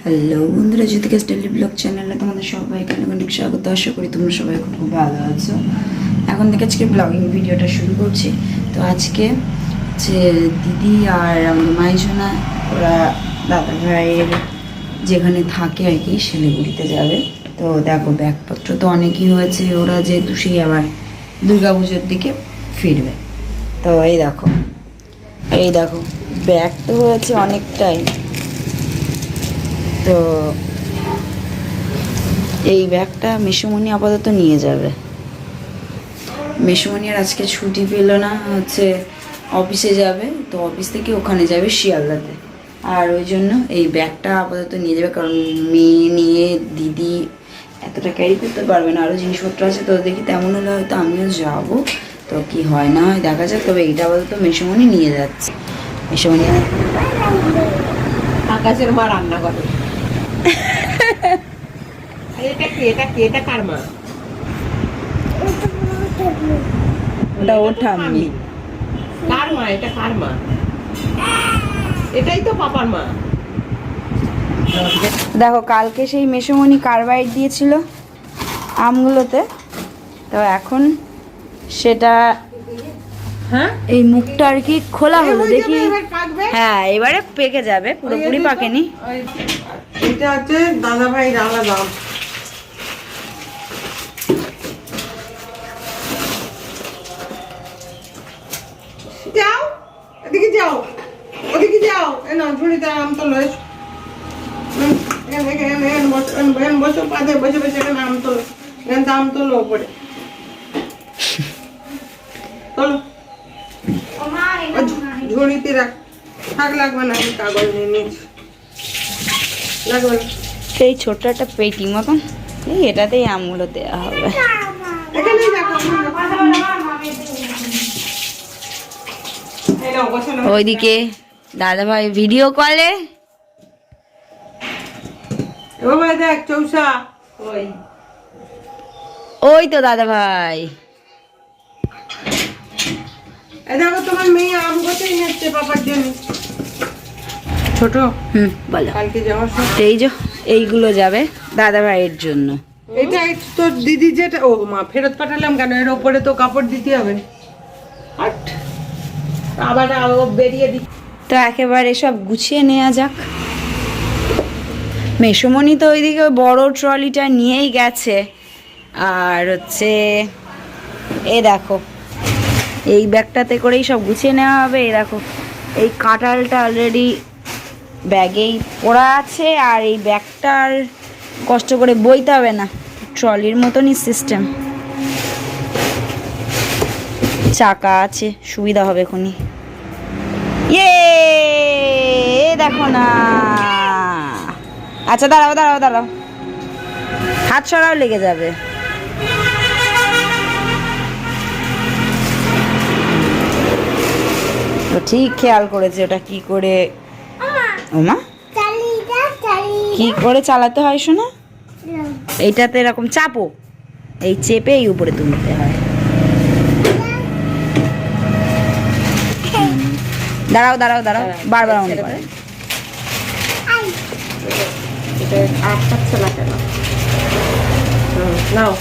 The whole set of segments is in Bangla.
হ্যালো বন্ধুরা, জ্যোতিকা ডেইলি ব্লগ চ্যানেলে তোমাদের সবাইকে অনেক স্বাগত। আশা করি তোমরা সবাই খুব ভালো আছো। এখন থেকে আজকে ব্লগিং ভিডিওটা শুরু করছি। তো আজকে যে দিদি আর আমাদের মাইজনা ওরা দাদা ভাইয়ের যেখানে থাকে আর কি শিলিগুড়িতে যাবে। তো দেখো ব্যাগপত্র তো অনেকই হয়েছে, ওরা যেহেতু সেই আবার দুর্গাপুজোর দিকে ফিরবে। তো এই দেখো ব্যাগ তো হয়েছে অনেকটাই। তো এই ব্যাগটা মেসোমণি আপাতত নিয়ে যাবে। মেসোমণি আর আজকে ছুটি পেল না, হচ্ছে অফিসে যাবে। তো অফিস থেকে ওখানে যাবে শিয়ালদাতে, আর ওই জন্য এই ব্যাগটা আপাতত নিয়ে যাবে। কারণ মেয়ে নিয়ে দিদি এতটা ক্যারি করতে পারবে না, আরও জিনিসপত্র আছে। তো দেখি তেমন হলে হয়তো আমিও যাব। তো কি হয় না হয় দেখা যাক। তবে এইটা আপাতত মেসোমণি নিয়ে যাচ্ছে। মেসোমণি আকাশের মা রান্না করে। এটা কার মা? ওটা ওর ঠাম্মি। কার মা এটা? কার মা? এটাই তো পাপার মা। দেখো কালকে সেই মেসোমণি কার্বাইড দিয়েছিল আমগুলোতে। তো এখন সেটা এই মুখটা আর কি খোলা হলো, দেখি। হ্যাঁ, এবারে পেকে যাবে, পুরোপুরি পাকেনি। এটা হচ্ছে দাদা ভাই আলাদা। যাও এদিকে, যাও ওদিকে, যাও। না ঝুড়িতে আম তোলো। বসো পাতে বসে বসে এখানে আম তোলো। এখানে আম তোলো ওপরে তোলো। ঝুড়িতে রাখ, থাক, লাগবে না। আমি কাগজ নিয়ে নিয়েছি, লাগবে না। সেই ছোট্ট একটা পেটি মতন, এই এটাতেই আমগুলো দেওয়া হবে। এখানেই রাখো। ওইদিকে দাদা ভাই ভিডিও কলে। বাবা দেখ চৌসা। ওই তো দাদা ভাই। দেখো তোমার মেয়ে আম গোছাই নিচ্ছে পাপার জন্য। ছোট বলো। কালকে যাওয়ার সময় এই যে এইগুলো যাবে দাদা ভাইয়ের জন্য। এটা তোর দিদি যেটা, ও মা ফেরত পাঠালাম কেন? এর উপরে তো কাপড় দিতে হবে। আবার বেরিয়ে দি। তো একেবারে সব গুছিয়ে নেওয়া যাক। মেসোমণি তো ওইদিকে ওই বড় ট্রলিটা নিয়েই গেছে। আর হচ্ছে এই দেখো এই ব্যাগটাতে করেই সব গুছিয়ে নেওয়া হবে। এই দেখো এই কাঁঠালটা অলরেডি ব্যাগেই পড়া আছে, আর এই ব্যাগটা আর কষ্ট করে বইতে হবে না, ট্রলির মতনই সিস্টেম। চাকা আছে, সুবিধা হবে খুনি। ইয়ে দেখো না। আচ্ছা দাঁড়াও দাঁড়াও দাঁড়াও, হাত সরাও, লেগে যাবে। তো ঠিক খেয়াল করেছে ওটা কি করে। ওমা কি করে চালাতে হয় শোনা? এইটাতে এরকম চাপো, এই চেপে এই উপরে তুলতে হয়। দাঁড়াও দাঁড়াও দাঁড়াও, বারবার মনে করে। নাও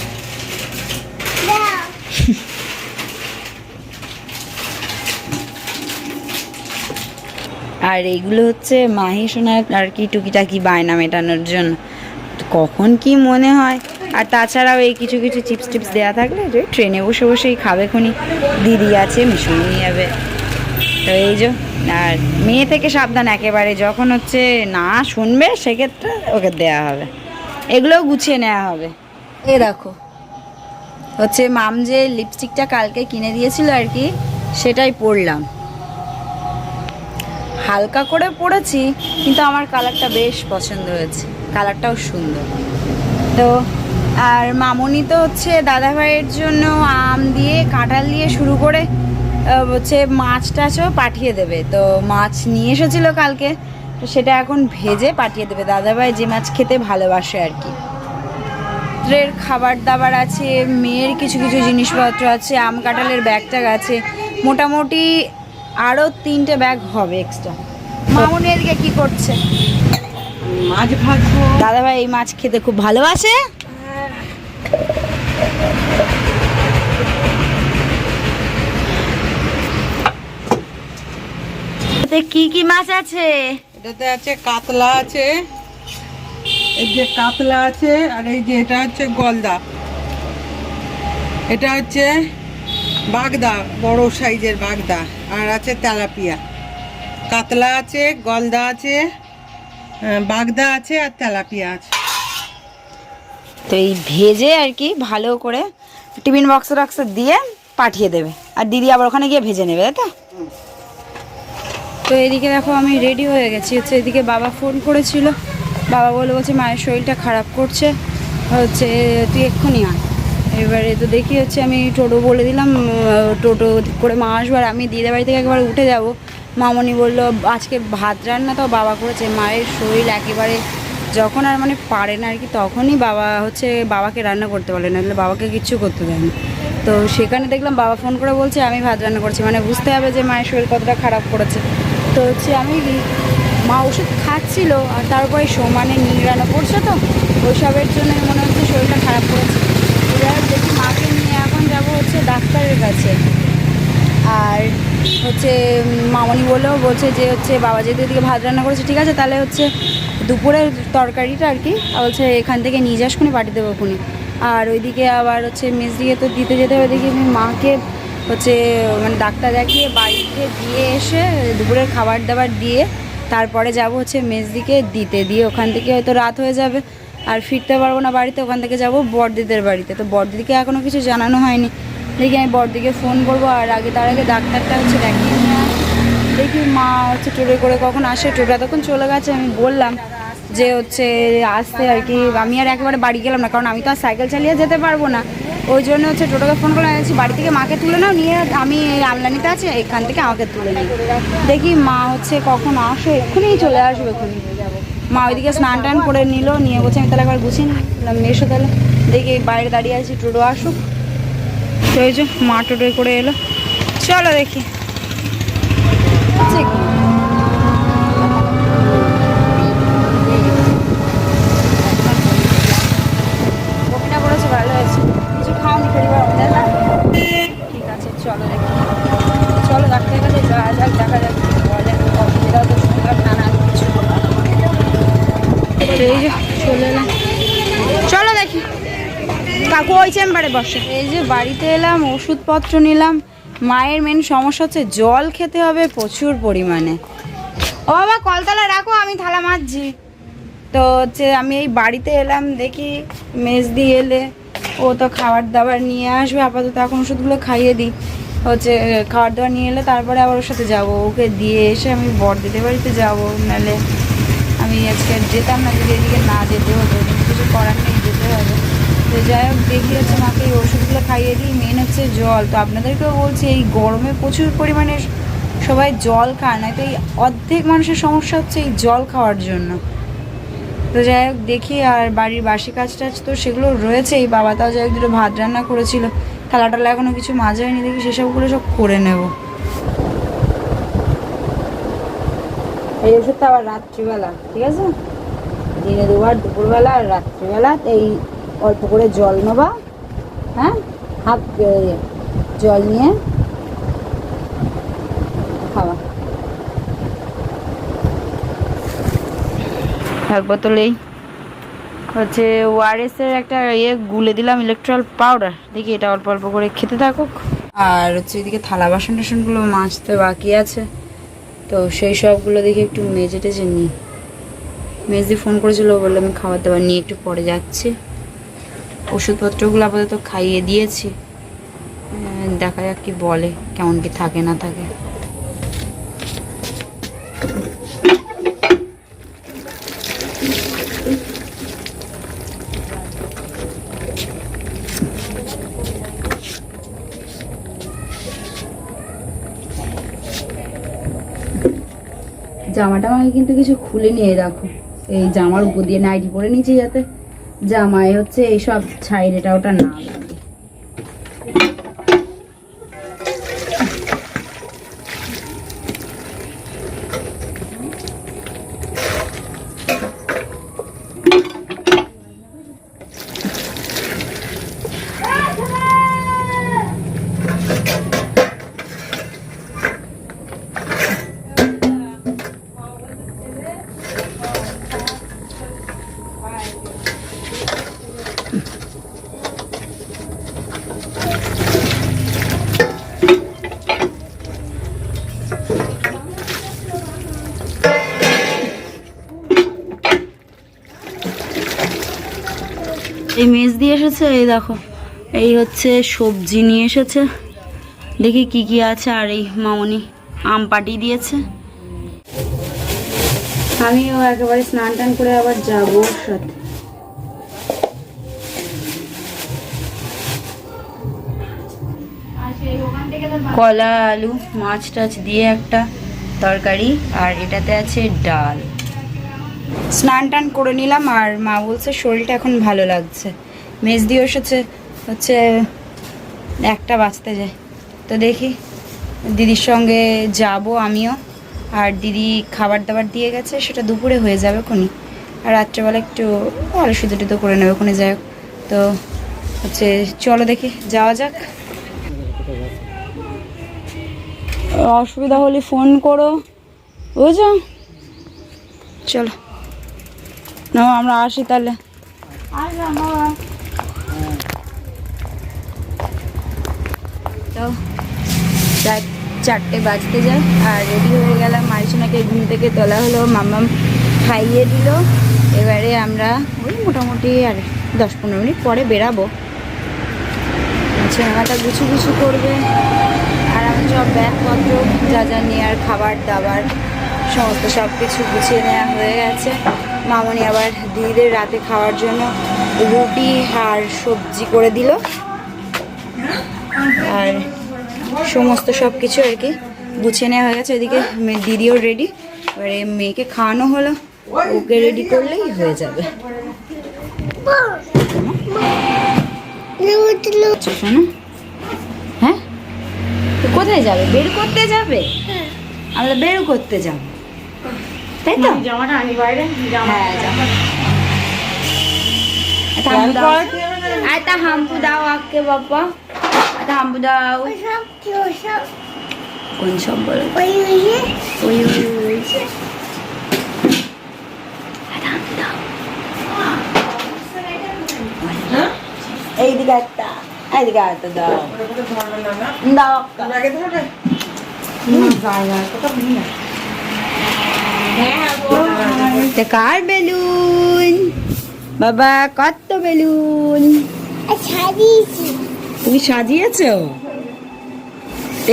আর এইগুলো হচ্ছে মাহি সোনার আর কি টুকিটাকি বায়না মেটানোর জন্য। তো কখন কি মনে হয়। আর তাছাড়াও এই কিছু কিছু চিপস টিপস দেওয়া থাকলে ট্রেনে বসে বসেই খাবে খুনি। দিদি আছে, মিশনে নিয়ে যাবে। তো এই যে, আর মেয়ে থেকে সাবধান একেবারে, যখন হচ্ছে না শুনবে সেক্ষেত্রে ওকে দেয়া হবে। এগুলোও গুছিয়ে নেওয়া হবে। এ দেখো হচ্ছে মাম যে লিপস্টিকটা কালকে কিনে দিয়েছিল আর কি, সেটাই পরলাম। হালকা করে পরেছি, কিন্তু আমার কালারটা বেশ পছন্দ হয়েছে, কালারটাও সুন্দর। তো আর মামনি তো হচ্ছে দাদা ভাইয়ের জন্য আম দিয়ে কাঁঠাল দিয়ে শুরু করে হচ্ছে মাছ টাছও পাঠিয়ে দেবে। তো মাছ নিয়ে এসেছিলো কালকে, তো সেটা এখন ভেজে পাঠিয়ে দেবে। দাদা ভাই যে মাছ খেতে ভালোবাসে আর কি। রাত্রের খাবার দাবার আছে, মেয়ের কিছু কিছু জিনিসপত্র আছে, আম কাঁঠালের ব্যাগটা আছে, মোটামুটি আরও 3টে ব্যাগ হবে এক্সট্রা। মামনি এদিকে কি করছে? মাছ ভাজবো। দাদা ভাই এই মাছ খেতে খুব ভালোবাসে। এতে কি কি মাছ আছে? এটাতে আছে কাতলা আছে, এই যে কাতলা আছে, আর এই যে এটা হচ্ছে গলদা, এটা হচ্ছে বাগদা, বড় সাইজের বাগদা, আর আছে তেলাপিয়া। কাতলা আছে, গলদা আছে, বাগদা আছে, আর তেলাপিয়া আছে। তো এই ভেজে আর কি ভালো করে টিফিন বক্সে দিয়ে পাঠিয়ে দেবে, আর দিদি আবার ওখানে গিয়ে ভেজে নেবে, তাই তো? তো এদিকে দেখো আমি রেডি হয়ে গেছি, হচ্ছে এদিকে বাবা ফোন করেছিল, বাবা বলছে মায়ের শরীরটা খারাপ করছে, হচ্ছে তুই এক্ষুনি আয়। এবারে তো দেখি হচ্ছে আমি টোটো বলে দিলাম, টোটো করে মা আসবে, আর আমি দিদির বাড়ি থেকে একবার উঠে যাব। মামনি বললো আজকে ভাত রান্না তো বাবা করেছে, মায়ের শরীর একেবারে যখন আর মানে পারে না আর কি, তখনই বাবা হচ্ছে বাবাকে রান্না করতে বলে, নাহলে বাবাকে কিচ্ছু করতে দেয় না। তো সেখানে দেখলাম বাবা ফোন করে বলছে আমি ভাত রান্না করছি, মানে বুঝতে হবে যে মায়ের শরীর কতটা খারাপ করেছে। তো হচ্ছে আমি মা ওষুধ খাচ্ছিল, আর তারপরে সমানে নিংড়ানো পড়ছে, তো ওইসবের জন্য মনে হচ্ছে শরীরটা খারাপ করেছে। এবার দেখি মাকে নিয়ে এখন যাব হচ্ছে ডাক্তারের কাছে। আর হচ্ছে মামনি বলছে যে হচ্ছে বাবা যেহেতু এদিকে ভাত রান্না করেছে, ঠিক আছে তাহলে হচ্ছে দুপুরের তরকারিটা আর কি বলছে এখান থেকে নিয়ে যাস খুনি, পাঠিয়ে দেবো খুনি। আর ওইদিকে আবার হচ্ছে মেজদিকে তো দিতে যেতে হবে, দেখি আমি মাকে হচ্ছে মানে ডাক্তার দেখিয়ে বাড়িতে দিয়ে এসে দুপুরের খাবার দাবার দিয়ে তারপরে যাব হচ্ছে মেজদিকে দিতে, দিয়ে ওখান থেকে হয়তো রাত হয়ে যাবে, আর ফিরতে পারবো না বাড়িতে। ওখান থেকে যাব বড়দিদের বাড়িতে, তো বড়দিদিকে এখনও কিছু জানানো হয়নি। দেখি আমি বড়দিকে ফোন করবো, আর তার আগে ডাক্তারটা হচ্ছে দেখিয়ে নিয়ে আসি। দেখি মা হচ্ছে টোটো করে কখন আসে, টোটো তখন চলে গেছে। আমি বললাম যে হচ্ছে আসতে আর কি, আমি আর একেবারে বাড়ি গেলাম না, কারণ আমি তো আর সাইকেল চালিয়ে যেতে পারবো না, ওই জন্য হচ্ছে টোটোকে ফোন করে আছি বাড়ি থেকে মাকে তুলে নাও, নিয়ে আমি এই আমলানিতে আছি এখান থেকে আমাকে তুলে নিই। দেখি মা হচ্ছে কখন আসে, এক্ষুনি চলে আসবে এক্ষুনি। মা ওইদিকে স্নান টান করে নিল, নিয়ে বলছে আমি তাহলে একবার গুছিয়ে নিলাম, এসো তাহলে। দেখি বাইরে দাঁড়িয়ে আছি, টোটো আসুক। তো এই যে মা টোটোয় করে এলো, চলো দেখি কি কপিটা করেছে, ভালো হয়েছে। কিছু খাওনি পরিবার আমাদের না? ঠিক আছে চলো দেখি, চলো ডাক্তারের কাছে যাওয়া যাক, দেখা যাক বলে। অসুবিধাও তো শুনলাম নানা কিছু। এই যে চলে এলাম, চলো দেখি। কাকু ওই চেম্বারে বসে। এই যে বাড়িতে এলাম, ওষুধপত্র নিলাম। মায়ের মেন সমস্যা হচ্ছে জল খেতে হবে প্রচুর পরিমাণে। ও বাবা কলতলা রাখো, আমি থালা মাজছি। তো হচ্ছে আমি এই বাড়িতে এলাম, দেখি মেজদি এলে ও তো খাবার দাবার নিয়ে আসবে, আপাতত এখন ওষুধগুলো খাইয়ে দিই। হচ্ছে খাবার দাবার নিয়ে এলে তারপরে আবার ওর সাথে যাবো, ওকে দিয়ে এসে আমি বড়দিদের বাড়িতে যাবো, নাহলে আমি আজকে যেতাম না যদি এদিকে না যেতে হতো, কিন্তু কিছু করার নেই, যেতে হবে। তো যাই হোক দেখি হচ্ছে মাকে এই ওষুধগুলো খাইয়ে দিই। মেন হচ্ছে জল, তো আপনাদেরকেও বলছি এই গরমে প্রচুর পরিমাণে সবাই জল খায় না, তো এই অর্ধেক মানুষের সমস্যা হচ্ছে এই জল খাওয়ার জন্য। তো যাই হোক দেখি, আর বাড়ির বাসি কাজ টাজ তো সেগুলো রয়েছে, এই বাবা তাও যাই হোক দুটো ভাত রান্না করেছিল, থালা টালা এখনও কিছু মাজা হয়নি, দেখি সেসবগুলো সব করে নেব। এই ওষুধটা আবার রাত্রিবেলা, ঠিক আছে? দিনে দুবার, দুপুরবেলা আর রাত্রিবেলা। এই অল্প করে জল নেবা, হ্যাঁ, হাফ জল নিয়ে খাওয়া। এক বোতলেই হচ্ছে ওআরএসের একটা গুলে দিলাম, ইলেকট্রল পাউডার। দেখি এটা অল্প অল্প করে খেতে থাকুক। আর হচ্ছে এদিকে থালা বাসন টাসনগুলো মাজতে বাকি আছে, তো সেই সবগুলো দেখি একটু মেজে টেজে নিই। মেজদি ফোন করেছিল, বললো আমি খাবার দাবার নিয়ে একটু পরে যাচ্ছি। ওষুধপত্রগুলো আপাতত খাইয়ে দিয়েছি, দেখা যাক কি বলে, কেমন কি থাকে না থাকে। জামাটা আমাকে কিন্তু কিছু খুলে নিয়ে রাখো, এই জামার উপর দিয়ে নাইটি পরে নিয়েছি যাতে জামায় হচ্ছে এইসব ছাই এটা ওটা না লাগে। এই মেজ দিয়ে এসেছে, এই দেখো এই হচ্ছে সবজি নিয়ে এসেছে, দেখি কি কি আছে। আর এই মামনি আম পাটি দিয়েছে। আমিও একেবারে স্নান টান করে আবার যাবো ওর সাথে। কলা আলু মাছ টাছ দিয়ে একটা তরকারি, আর এটাতে আছে ডাল। স্নান টান করে নিলাম, আর মা বলছে শরীরটা এখন ভালো লাগছে। মেজ দিয়ে এসেছে হচ্ছে 1টা বাজতে যায়, তো দেখি দিদির সঙ্গে যাব আমিও। আর দিদি খাবার দাবার দিয়ে গেছে, সেটা দুপুরে হয়ে যাবে খনি। আর রাত্রেবেলা একটু আলু সিদ্ধ টিদ্ধ করে নেবে খনি, যাই হোক। তো হচ্ছে চলো দেখি যাওয়া যাক। অসুবিধা হলে ফোন করো, বুঝছো? চলো না, আমরা আসি তাহলে। তো 4টে বাজতে যায়, আর রেডি হয়ে গেলাম। মারিসোনাকে ঘুম থেকে তোলা হলো, মাম্মাম খাইয়ে দিল। এবারে আমরা ওই মোটামুটি আর 10-15 মিনিট পরে বেরাবো। ছেলেমাটা গুছু গুছু করবে, আর আমার সব ব্যাগপত্র যা যা নেওয়ার, খাবার দাবার সমস্ত সব কিছু গুছিয়ে নেওয়া হয়ে গেছে। মামনি আবার দিদিদের রাতে খাওয়ার জন্য রুটি আর সবজি করে দিল, আর সমস্ত সব কিছু আর কি গুছিয়ে নেওয়া হয়ে গেছে। এদিকে দিদিও রেডি, এবারে মেয়েকে খাওয়ানো হলো, ওকে রেডি করলেই হয়ে যাবে। হ্যাঁ, কোথায় যাবে? বের করতে যাবে? আমরা বের করতে যাব, তাই তো? জামাটা আনি বাইরে। হ্যাঁ, জামা আয়তা হাম্পু দাও আকে বাবা, আয়তা হাম্পু দাও। কোন সব বলো? ওই এইদিকে একটা, এইদিকে একটা দাও দাও। কার বেলুন বাবা? কত বেলুন তুমি সাজিয়েছো?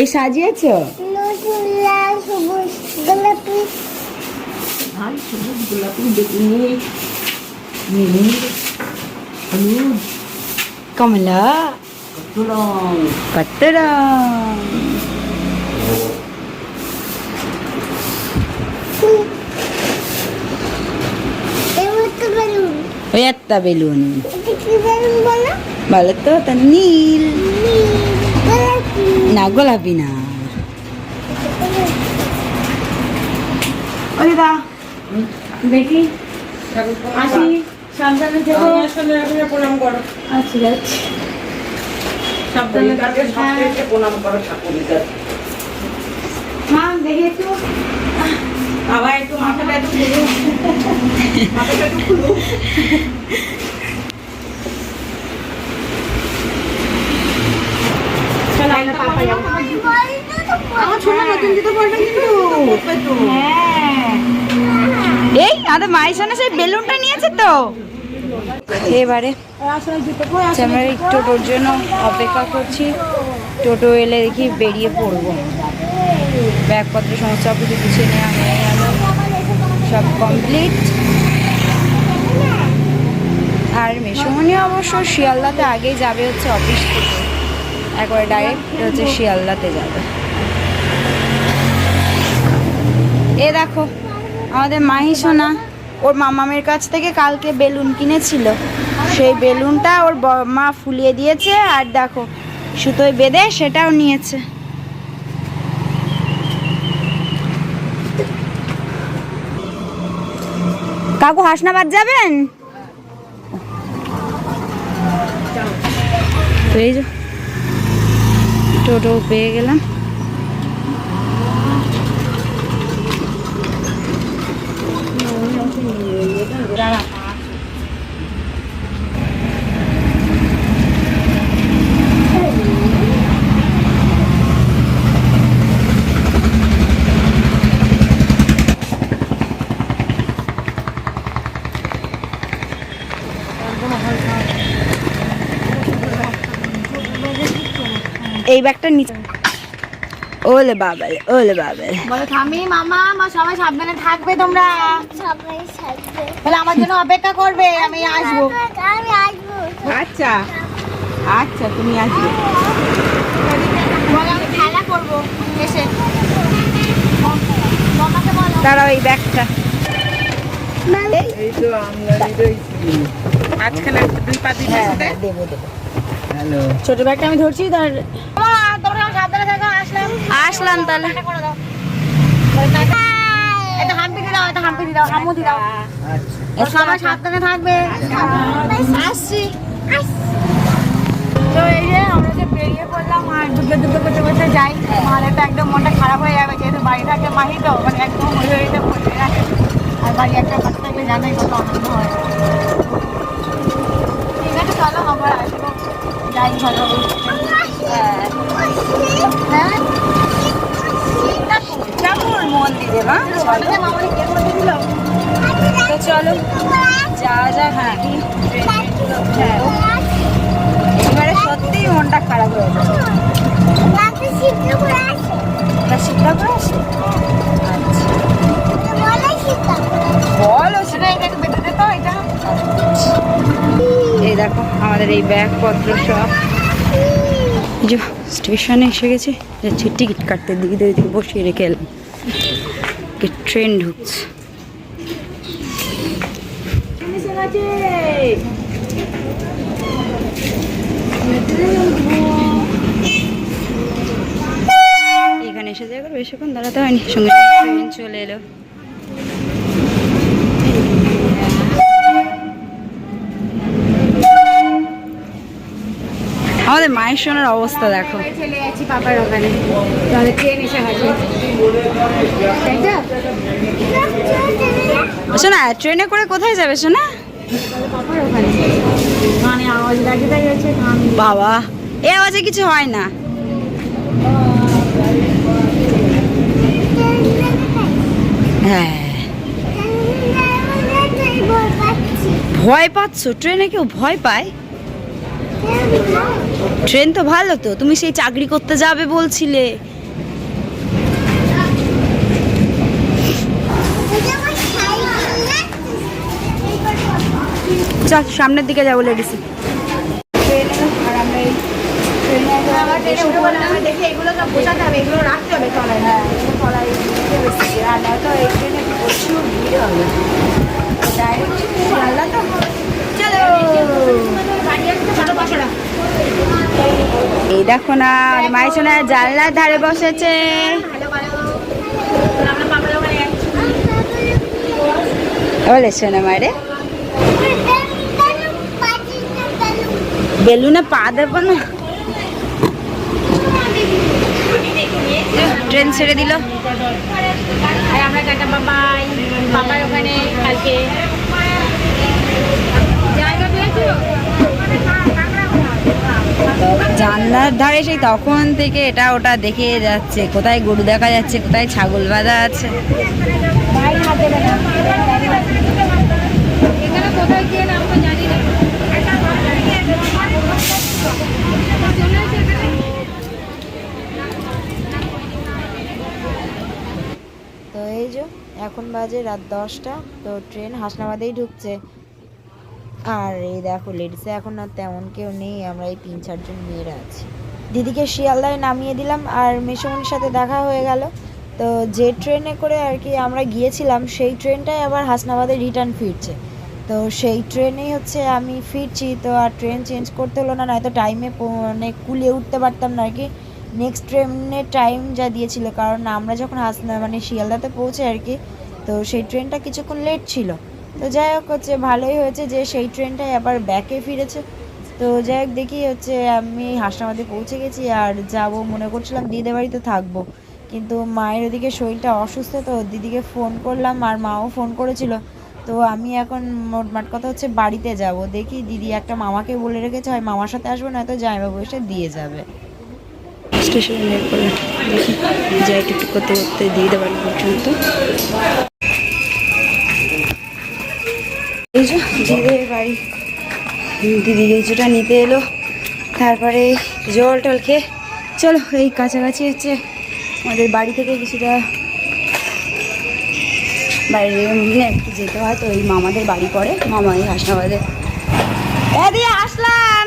এই সাজিয়েছো? কমলা কত রং। ওই একটা বেলুন বলো তো? তা নীল না, গোলাপি না। ওই দা দেখি আসি, সাবধানে থেকো। প্রণাম করো। আচ্ছা যাচ্ছি, সাবধানে প্রণাম করো ঠাকুরকে। মা দেখি একটু, আবার একটু মাথাটা একটু খুলো, মাথাটা একটু খুলো। এই আমাদের মায়ের সামনে সেই বেলুনটা নিয়েছে তো। এবারে আমরা এই টোটোর জন্য অপেক্ষা করছি, টোটো এলে দেখি বেরিয়ে পড়বো। ব্যাগপত্র সমস্ত সব কিছু গুছিয়ে নেওয়া হয়ে গেল, সব কমপ্লিট। আর মেসমনি অবশ্য শিয়ালদাতে আগেই যাবে হচ্ছে অফিস থেকে, একবারে ডাইরেক্ট হচ্ছে শিয়ালদাতে যাবে। এ দেখো আমাদের মাহি সোনা ওর মামামের কাছ থেকে কালকে বেলুন কিনেছিল, সেই বেলুনটা ওর মা ফুলিয়ে দিয়েছে, আর দেখো সুতোয় বেঁধে সেটাও নিয়েছে। কাকু হাসনাবাদ যাবেন? তো এই যে টোটো পেয়ে গেলাম। এই ব্যাগটা নিচে। ওলে বাবালে, ওলে বাবালে। বলো থামি মামা মা সবাই সাবধানে থাকবে তোমরা, সবাই থাকবে। তাহলে আমার জন্য অপেক্ষা করবে, আমি আসবো। আমি আসবো। আচ্ছা আচ্ছা, তুমি আসবে। বলো আমি খেলা করবো এসে। মামাকে বলো। দাঁড়াও, এই ব্যাগটা এই তো আমদানিটাই মাঝখানে একটা 2 পা দিলে সাথে। দেবো দেবো। হ্যালো, ছোট ব্যাগটা আমি ধরছি, তার তোমরা সাবধানে থাকো। আসলাম তাহলে। টাটা করে দাও। এটা হাম্পি দি দাও, এটা হাম্পি দি দাও, হামু দি দাও। আচ্ছা সবাই সাবধানে থাকবে। আসছি। তো এই যে আমরা যে বেরিয়ে পড়লাম আর দুটো দুটো করতে করতে যাই, মায়ের তো একদম মনটা খারাপ হয়ে যাবে, যেহেতু বাড়ি থাকে মাহি তো মানে একদম হয়ে পড়ে রাখে। আর বাড়ি একটা বাচ্চা থাকলে জানাই কত আনন্দ হয়। ঠিক আছে চলো আবার আসবো, যাই ভালো। হ্যাঁ কেমন মন্দিরে মা? মামাকে কে করে দিল? তো চলো যা যা। হ্যাঁ হ্যাঁ, এবারে সত্যিই মনটা খারাপ হয়ে যাবে। রাতে সিদ্ধ করে আসে। ওটা সিদ্ধা করে আসে? আচ্ছা বলে সিদ্ধ করে। বলো সেটা এটা একটু বেঁধে দে তো এটা। এই দেখো আমাদের এই ব্যাগপত্র সব। এই যে স্টেশনে এসে গেছে, যাচ্ছি টিকিট কাটতে, দিকে দিকে বসিয়ে রেখে এলাম। ট্রেন ঢুকছে। এখানে এসে যাওয়ার পর বেশিক্ষণ দাঁড়াতে হয়নি, সঙ্গে সঙ্গে ট্রেন চলে এলো। আমাদের মায়ের সোনার অবস্থা দেখো। চলে যাচ্ছি পাপার ওখানে, তাহলে ট্রেন এসে গেছে। তাই তো শোনা, ট্রেনে করে কোথায় যাবে শোনা? পাপার ওখানে মানে আওয়াজ লাগে, তাই হচ্ছে বাবা, এ আওয়াজে কিছু হয় না। হ্যাঁ, ভয় পাচ্ছ? ট্রেনে কেউ ভয় পায়? ট্রেন তো ভালো তো, তুমি সেই চাকরি করতে যাবে বলছিলে। চল সামনের দিকে যাবো লেডিসে। আমার ট্রেনে উঠে বললাম আমি দেখি এগুলো সব বোঝাতে হবে, এগুলো রাখতে হবে তলায়। হ্যাঁ এগুলো তলায় আর নয়তো এই ট্রেনে প্রচুর ভিড় হবে। ডাইরেক্ট শিয়ালদা তো। চলো বাড়ি আসতে ভালো বাসা। এই দেখো না, মায়ের সোনা জানলার ধারে বসেছে। ভালো ভালো আমরা পাপার ওখানে যাচ্ছি। বলে শোনা মারে, বেলুনে পা দেবো না। ট্রেন ছেড়ে দিল। আর আমরা টাটা বাবাই, পাপার ওখানে কালকে জায়গা পেয়েছো? জানলার ধারে সেই তখন থেকে এটা ওটা দেখে যাচ্ছে, কোথায় গরু দেখা যাচ্ছে, কোথায় ছাগল বাঁধা আছে। বাইরে হাত দেবে না। এখানে কোথায় গিয়ে নামবো জানি না। তো এই যে এখন বাজে রাত 10টা, তো ট্রেন হাসনাবাদেই ঢুকছে। আর এই দেখো লেডিসে এখন আর তেমন কেউ নেই, আমরা এই 3-4 জন মেয়েরা আছি। দিদিকে শিয়ালদায় নামিয়ে দিলাম আর মেসমনির সাথে দেখা হয়ে গেল। তো যে ট্রেনে করে আর কি আমরা গিয়েছিলাম সেই ট্রেনটাই আবার হাসনাবাদে রিটার্ন ফিরছে। তো সেই ট্রেনেই হচ্ছে আমি ফিরছি। তো আর ট্রেন চেঞ্জ করতে হলো না, নয়তো টাইমে মানে কুলিয়ে উঠতে পারতাম না আর কি। নেক্সট ট্রেনের টাইম যা দিয়েছিল, কারণ আমরা যখন মানে শিয়ালদাতে পৌঁছে আর কি, তো সেই ট্রেনটা কিছুক্ষণ লেট ছিল। তো যাই হোক হচ্ছে ভালোই হয়েছে যে সেই ট্রেনটাই আবার ব্যাকে ফিরেছে। তো যাই হোক দেখি হচ্ছে আমি হাসনাবাদে পৌঁছে গেছি আর যাব মনে করছিলাম দিদিদের বাড়িতে থাকবো, কিন্তু মায়ের ওদিকে শরীরটা অসুস্থ, তো দিদিকে ফোন করলাম আর মাও ফোন করেছিল। তো আমি এখন মোটমাট কথা হচ্ছে বাড়িতে যাব। দেখি দিদি একটা মামাকে বলে রেখেছে, হয় মামার সাথে আসবো, নয়তো জামাইবাবু এসে দিয়ে যাবে। স্টেশনে বের করলাম, দেখি যাই টিকিট করতে করতে দিদিদের বাড়ি পর্যন্ত। এই যে দিদিদের বাড়ি, দিদি কিছুটা নিতে এলো, তারপরে জল টল খেয়ে চলো এই কাছাকাছি হচ্ছে আমাদের বাড়ি থেকে কিছুটা বাইরে একটু যেতে হয়, তো এই মামাদের বাড়ি পড়ে, মামা এই হাসনাবাদে। দিয়ে আসলাম,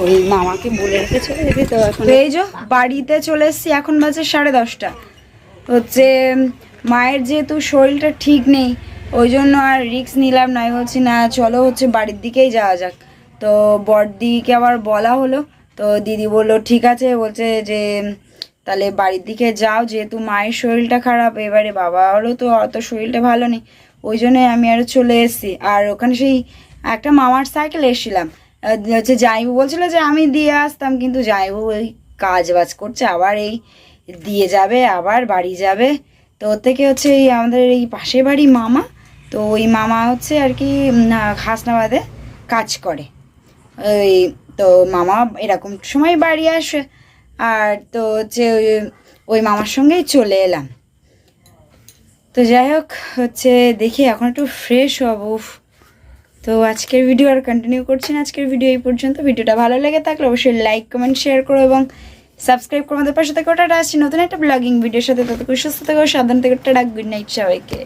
ওই মামাকে বলে রেখে চলে যেতে, তো এখন এই যে বাড়িতে চলে এসেছি, এখন বাজে 10:30। হচ্ছে মায়ের যেহেতু শরীরটা ঠিক নেই, ওই জন্য আর রিস্ক নিলাম না, আমি বলছি না চলো হচ্ছে বাড়ির দিকেই যাওয়া যাক। তো বড়দিকে আবার বলা হলো, তো দিদি বললো ঠিক আছে, বলছে যে তাহলে বাড়ির দিকে যাও, যেহেতু মায়ের শরীরটা খারাপ, এবারে বাবারও তো অত শরীরটা ভালো নেই, ওই জন্যই আমি আরও চলে এসেছি। আর ওখানে সেই একটা মামার সাইকেল এসেছিলাম, হচ্ছে জামাইবু বলছিল যে আমি দিয়ে আসতাম, কিন্তু জামাইবু ওই কাজ বাজ করছে, আবার এই দিয়ে যাবে আবার বাড়ি যাবে। তো ওর থেকে হচ্ছে এই আমাদের এই পাশের বাড়ি মামা, তো ওই মামা হচ্ছে আর কি হাসনাবাদে কাজ করে, ওই তো মামা এরকম সময় বাড়ি আসে, আর তো হচ্ছে ওই মামার সঙ্গেই চলে এলাম। তো যাই হোক হচ্ছে দেখি এখন একটু ফ্রেশ হব। তো আজকের ভিডিও আর কন্টিনিউ করছি না, আজকের ভিডিও এই পর্যন্ত। ভিডিওটা ভালো লেগে থাকলে অবশ্যই লাইক কমেন্ট শেয়ার করো এবং সাবস্ক্রাইব করে আমাদের পাশে থেকে ওটা আসছি নতুন একটা ব্লগিং ভিডিওর সাথে। ততক্ষণ সুস্থ থেকো, সাবধান থেকে, টাটা, গুড নাইট সবাইকে।